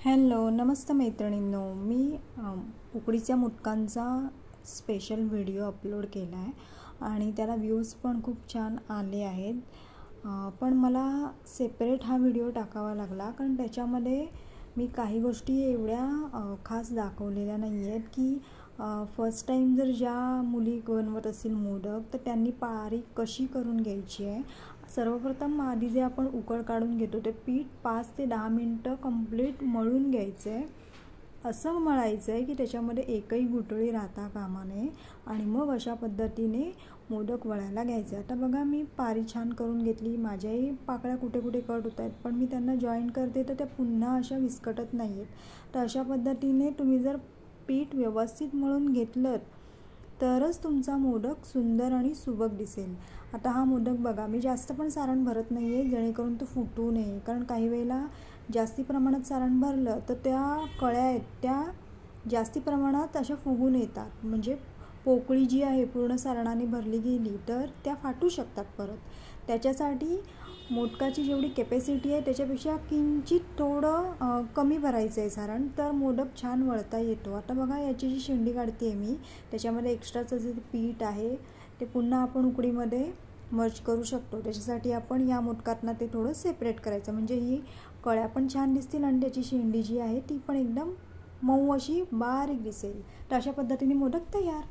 Hello नमस्ते मैत्रिणींनो, मी उकडीच्या मोदकांचा special video upload केला आहे आणि त्याला व्ह्यूज पण खूप छान आले आहेत. पण मला सेपरेट हा व्हिडिओ टाकावा लागला कारण त्याच्यामध्ये मी काही गोष्टी एवढ्या खास दाखवलेल्या नाही आहेत की फर्स्ट टाईम जर ज्या मुली बनवत असतील मोदक तर त्यांनी पारी कशी करून घ्यायची आहे. सर्वप्रथम आधी जे आपण उकळ काढून घेतो ते पीठ 5 ते 10 मिनटं कंप्लीट मळून घ्यायचं आहे. असं मळायचं आहे की त्याच्यामध्ये एकही गुठळी राहता कामा नये आणि मग अशा पद्धतीने मोदक वळायला घ्यायचे. आता बघा मी पारी छान करून घेतली. माझ्याही पाकळ्या कुठे कुठे कट होत आहेत पण मी त्यांना जॉईन करते तर त्या पुन्हा अशा विस्कटत नाही आहेत. तर अशा पद्धतीने तुम्ही जर पीठ व्यवस्थित मळून घेतलं तरच तुमचा मोदक सुंदर आणि सुबक दिसेल. आता हा मोदक बघा, मी जास्त पण सारण भरत नाही आहे जेणेकरून तो फुटू नये, कारण काही वेळेला जास्ती प्रमाणात सारण भरलं तर त्या कळ्या आहेत त्या जास्ती प्रमाणात अशा फुगून येतात. म्हणजे पोकळी जी आहे पूर्ण सारणाने भरली गेली तर त्या फाटू शकतात परत. त्याच्यासाठी मोदकाची जेवढी कॅपॅसिटी आहे त्याच्यापेक्षा किंचित थोडं कमी भरायचं आहे सारण, तर मोदक छान वळता येतो. आता बघा याची जी शेंडी काढते आहे मी, त्याच्यामध्ये एक्स्ट्राचं जे पीठ आहे ते पुन्हा आपण उकडीमध्ये मर्ज करू शकतो. त्याच्यासाठी आपण या मोदकातनं ते थोडं सेपरेट करायचं, म्हणजे ही कळ्या पण छान दिसतील आणि त्याची शेंडी जी आहे ती पण एकदम मऊ अशी बारीक दिसेल. तर अशा पद्धतीने मोदक तयार.